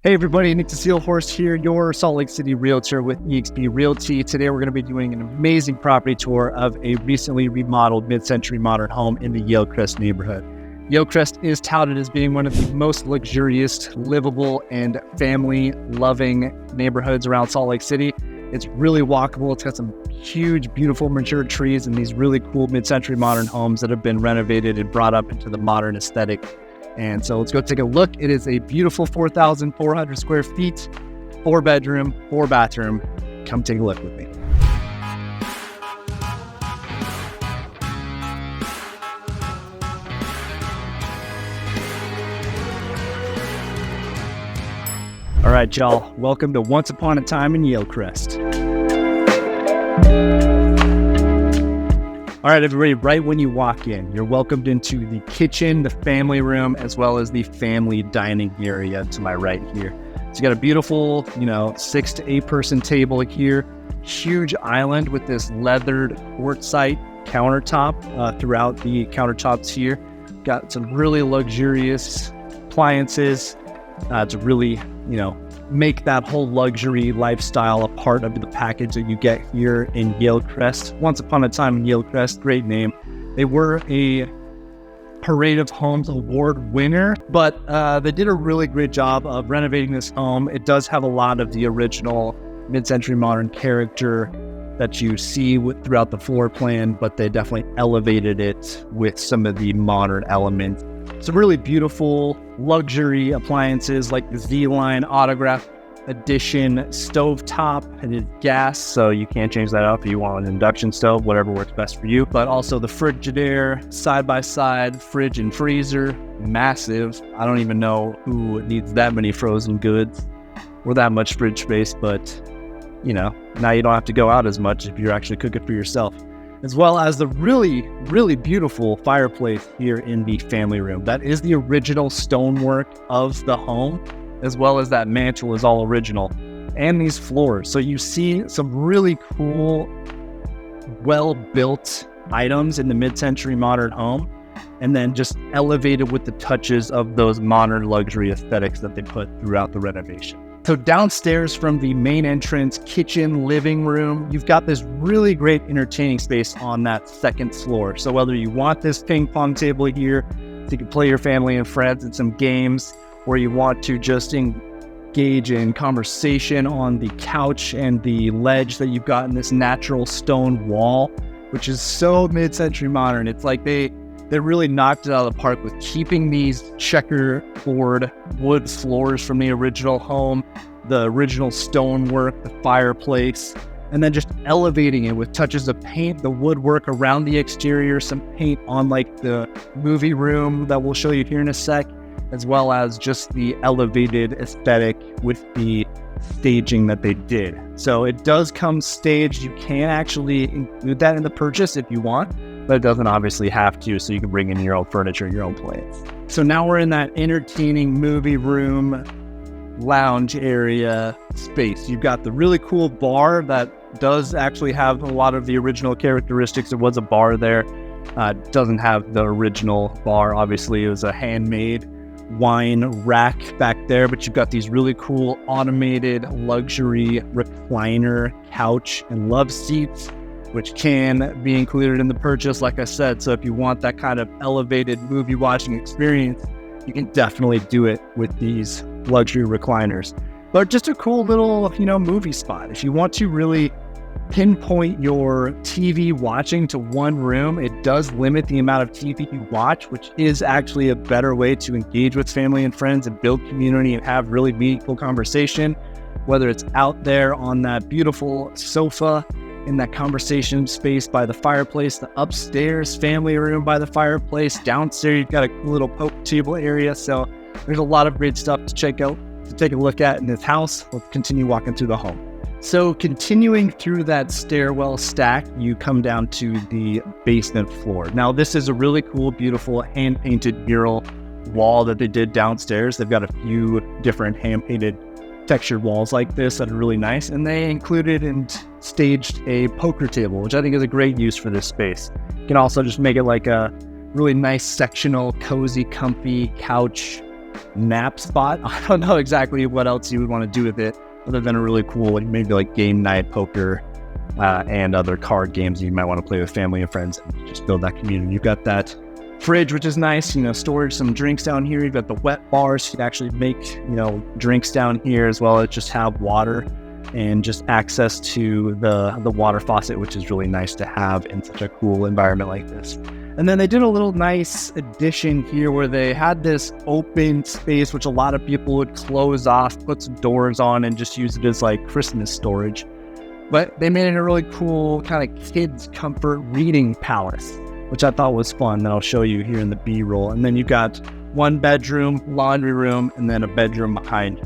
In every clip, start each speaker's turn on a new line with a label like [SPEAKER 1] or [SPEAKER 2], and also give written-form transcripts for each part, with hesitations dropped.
[SPEAKER 1] Hey everybody, Nic DeSeelhorst here, your Salt Lake City realtor with eXp Realty. Today we're going to be doing an amazing property tour of a recently remodeled mid-century modern home in the Yalecrest neighborhood. Yalecrest is touted as being one of the most luxurious, livable, and family-loving neighborhoods around Salt Lake City. It's really walkable. It's got some huge, beautiful, mature trees and these really cool mid-century modern homes that have been renovated and brought up into the modern aesthetic. And so let's go take a look. It is a beautiful 4,400 square feet, 4-bedroom, 4-bathroom. Come take a look with me. All right, y'all. Welcome to Once Upon a Time in Yalecrest. All right, everybody, right when you walk in, you're welcomed into the kitchen, the family room, as well as the family dining area to my right here. So you got a beautiful, 6 to 8 person table here, huge island with this leathered quartzite countertop throughout the countertops here. Got some really luxurious appliances to really, make that whole luxury lifestyle a part of the package that you get here in Yalecrest. Once Upon a Time in Yalecrest, great name. They were a Parade of Homes Award winner, but they did a really great job of renovating this home. It does have a lot of the original mid-century modern character that you see throughout the floor plan, but they definitely elevated it with some of the modern elements. Some really beautiful luxury appliances like the Z-Line Autograph Edition stovetop. It is gas, so you can't change that up if you want an induction stove, whatever works best for you. But also the Frigidaire side-by-side fridge and freezer, massive. I don't even know who needs that many frozen goods or that much fridge space, but now you don't have to go out as much if you're actually cooking for yourself. As well as the really, really beautiful fireplace here in the family room. That is the original stonework of the home, as well as that mantle is all original. And these floors. So you see some really cool, well-built items in the mid-century modern home, and then just elevated with the touches of those modern luxury aesthetics that they put throughout the renovation. So downstairs from the main entrance, kitchen, living room, you've got this really great entertaining space on that second floor. So whether you want this ping pong table here, so you can play your family and friends in some games, or you want to just engage in conversation on the couch and the ledge that you've got in this natural stone wall, which is so mid-century modern. It's like they really knocked it out of the park with keeping these checkerboard wood floors from the original home, the original stonework, the fireplace, and then just elevating it with touches of paint, the woodwork around the exterior, some paint on like the movie room that we'll show you here in a sec, as well as just the elevated aesthetic with the staging that they did. So it does come staged. You can actually include that in the purchase if you want, but it doesn't obviously have to, so you can bring in your own furniture, your own plants. So now we're in that entertaining movie room, lounge area space. You've got the really cool bar that does actually have a lot of the original characteristics. There was a bar there. Doesn't have the original bar, obviously. It was a handmade wine rack back there, but you've got these really cool automated luxury recliner couch and love seats, which can be included in the purchase, like I said. So if you want that kind of elevated movie watching experience, you can definitely do it with these luxury recliners. But just a cool little, movie spot. If you want to really pinpoint your TV watching to one room, it does limit the amount of TV you watch, which is actually a better way to engage with family and friends and build community and have really meaningful conversation, whether it's out there on that beautiful sofa in that conversation space by the fireplace, the upstairs family room by the fireplace, downstairs you've got a cool little poke table area. So there's a lot of great stuff to check out, to take a look at in this house. Let's continue walking through the home. So continuing through that stairwell stack, you come down to the basement floor. Now this is a really cool, beautiful hand-painted mural wall that they did downstairs. They've got a few different hand-painted textured walls like this that are really nice, and they included and staged a poker table, which I think is a great use for this space. You can also just make it like a really nice sectional, cozy, comfy couch nap spot. I don't know exactly what else you would want to do with it other than a really cool, maybe like game night, poker, and other card games you might want to play with family and friends and just build that community. You've got that fridge, which is nice, storage some drinks down here. You've got the wet bars. You can actually make, drinks down here, as well as just have water and just access to the water faucet, which is really nice to have in such a cool environment like this. And then they did a little nice addition here where they had this open space, which a lot of people would close off, put some doors on, and just use it as like Christmas storage. But they made it a really cool kind of kids comfort reading palace, which I thought was fun, that I'll show you here in the B-roll. And then you've got one bedroom, laundry room, and then a bedroom behind.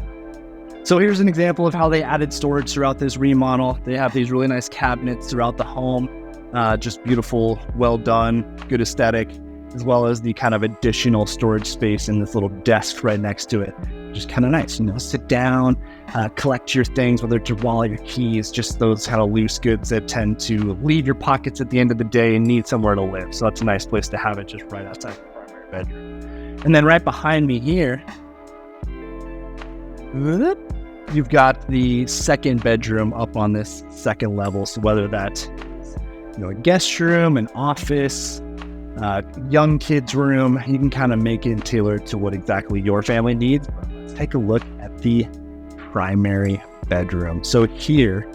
[SPEAKER 1] So here's an example of how they added storage throughout this remodel. They have these really nice cabinets throughout the home, just beautiful, well done, good aesthetic, as well as the kind of additional storage space in this little desk right next to it. Just kind of nice, sit down, collect your things, whether it's your wallet, your keys, just those kind of loose goods that tend to leave your pockets at the end of the day and need somewhere to live. So that's a nice place to have it, just right outside the primary bedroom. And then right behind me here, you've got the second bedroom up on this second level. So whether that's a guest room, an office, young kids room, you can kind of make it tailored to what exactly your family needs. But let's take a look at the primary bedroom. So here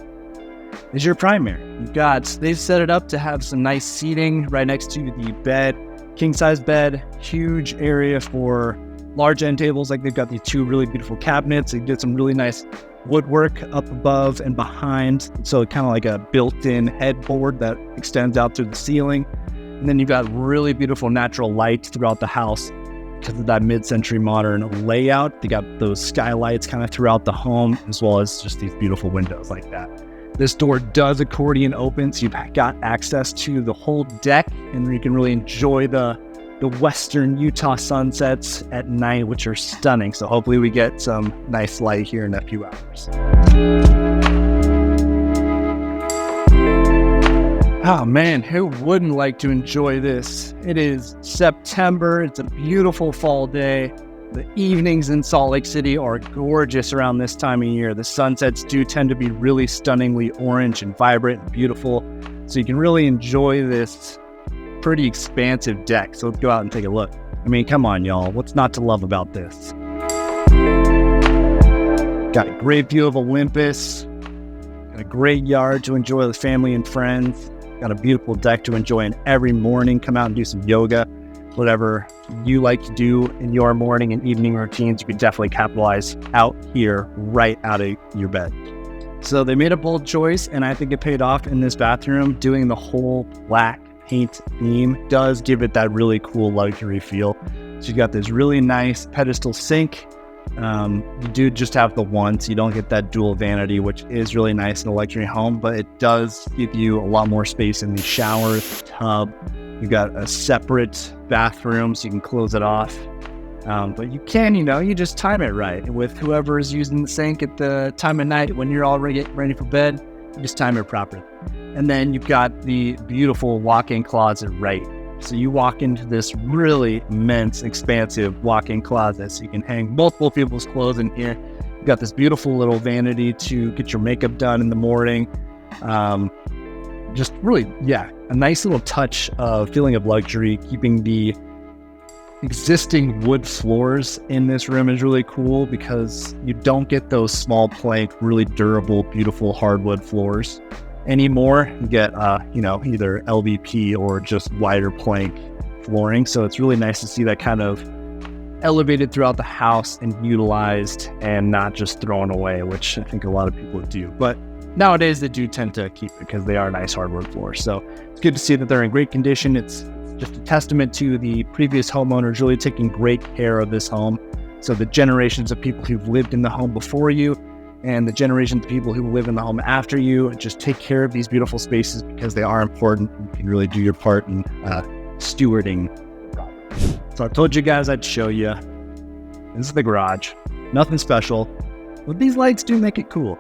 [SPEAKER 1] is your primary. They've set it up to have some nice seating right next to the bed, king size bed, huge area for large end tables. Like they've got these two really beautiful cabinets. They did some really nice woodwork up above and behind. So kind of like a built-in headboard that extends out through the ceiling. And then you've got really beautiful natural light throughout the house because of that mid-century modern layout. They got those skylights kind of throughout the home, as well as just these beautiful windows like that. This door does accordion open, so you've got access to the whole deck, and you can really enjoy the western Utah sunsets at night, which are stunning. So hopefully we get some nice light here in a few hours. Oh man, who wouldn't like to enjoy this? It is September. It's a beautiful fall day. The evenings in Salt Lake City are gorgeous around this time of year. The sunsets do tend to be really stunningly orange and vibrant and beautiful. So you can really enjoy this pretty expansive deck. So let's go out and take a look. I mean, come on, y'all. What's not to love about this? Got a great view of Olympus. Got a great yard to enjoy with family and friends. Got a beautiful deck to enjoy in every morning. Come out and do some yoga. Whatever you like to do in your morning and evening routines, you can definitely capitalize out here right out of your bed. So they made a bold choice, and I think it paid off in this bathroom. Doing the whole black paint theme does give it that really cool luxury feel. So you got this really nice pedestal sink. You do just have the one, so you don't get that dual vanity, which is really nice in a luxury home, but it does give you a lot more space in the shower, the tub. You got a separate bathroom, so you can close it off. But you can, you just time it right with whoever is using the sink at the time of night when you're all ready for bed. You just time it properly. And then you've got the beautiful walk-in closet right. So you walk into this really immense, expansive walk-in closet. So you can hang multiple people's clothes in here. You've got this beautiful little vanity to get your makeup done in the morning. Just really, a nice little touch of feeling of luxury. Keeping the existing wood floors in this room is really cool because you don't get those small plank, really durable, beautiful hardwood floors anymore. You get, either LVP or just wider plank flooring. So it's really nice to see that kind of elevated throughout the house and utilized and not just thrown away, which I think a lot of people do. But nowadays they do tend to keep it because they are nice hardwood floors. So it's good to see that they're in great condition. It's just a testament to the previous homeowners really taking great care of this home. So the generations of people who've lived in the home before you and the generations of people who live in the home after you, just take care of these beautiful spaces because they are important. You can really do your part in stewarding the property. So I told you guys I'd show you. This is the garage. Nothing special, but these lights do make it cool.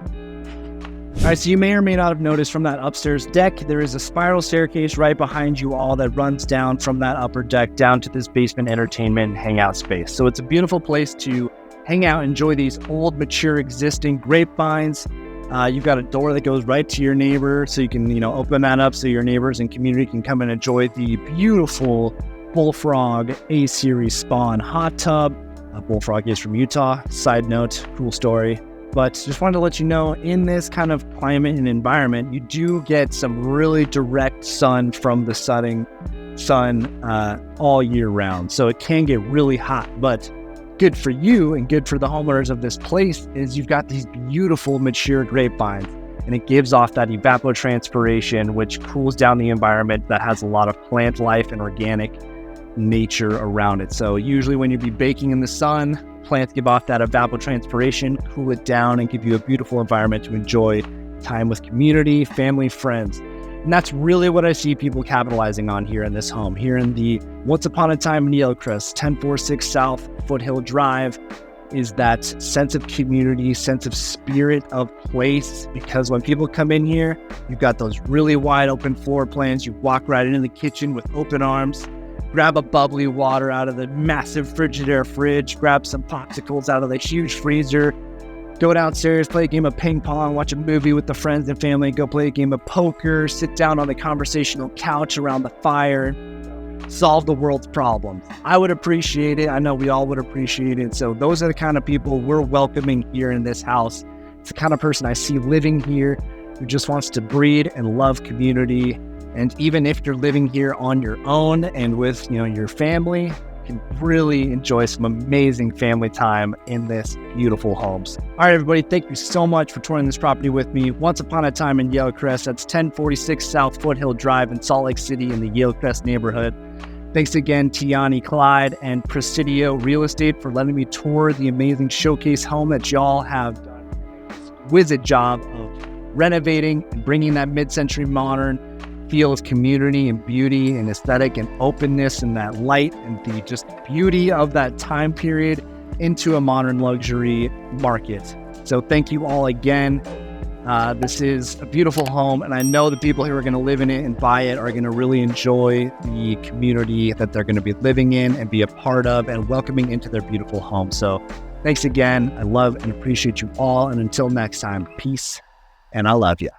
[SPEAKER 1] All right, so you may or may not have noticed from that upstairs deck, there is a spiral staircase right behind you all that runs down from that upper deck down to this basement entertainment and hangout space. So it's a beautiful place to hang out, enjoy these old, mature, existing grapevines. You've got a door that goes right to your neighbor, so you can, open that up so your neighbors and community can come and enjoy the beautiful Bullfrog A-Series Spawn hot tub. Bullfrog is from Utah. Side note, cool story. But just wanted to let you know, in this kind of climate and environment, you do get some really direct sun from the setting sun all year round. So it can get really hot, but good for you and good for the homeowners of this place is you've got these beautiful mature grapevines, and it gives off that evapotranspiration, which cools down the environment that has a lot of plant life and organic nature around it. So usually when you be baking in the sun, plants give off that evapotranspiration, cool it down, and give you a beautiful environment to enjoy time with community, family, friends. And that's really what I see people capitalizing on here in this home, here in the Once Upon a Time in Yalecrest, 1046 South Foothill Drive, is that sense of community, sense of spirit of place. Because when people come in here, you've got those really wide open floor plans. You walk right into the kitchen with open arms, grab a bubbly water out of the massive Frigidaire fridge, grab some popsicles out of the huge freezer, go downstairs, play a game of ping pong, watch a movie with the friends and family, go play a game of poker, sit down on the conversational couch around the fire, solve the world's problems. I would appreciate it. I know we all would appreciate it. So those are the kind of people we're welcoming here in this house. It's the kind of person I see living here who just wants to breed and love community. And even if you're living here on your own and with, your family, you can really enjoy some amazing family time in this beautiful homes. All right, everybody, thank you so much for touring this property with me. Once Upon a Time in Yalecrest. That's 1046 South Foothill Drive in Salt Lake City in the Yalecrest neighborhood. Thanks again, Tiani Clyde and Presidio Real Estate, for letting me tour the amazing showcase home that y'all have done an exquisite job of renovating and bringing that mid-century modern feel of community and beauty and aesthetic and openness and that light and the just beauty of that time period into a modern luxury market. So thank you all again. This is a beautiful home, and I know the people who are going to live in it and buy it are going to really enjoy the community that they're going to be living in and be a part of and welcoming into their beautiful home. So thanks again. I love and appreciate you all. And until next time, peace, and I love you.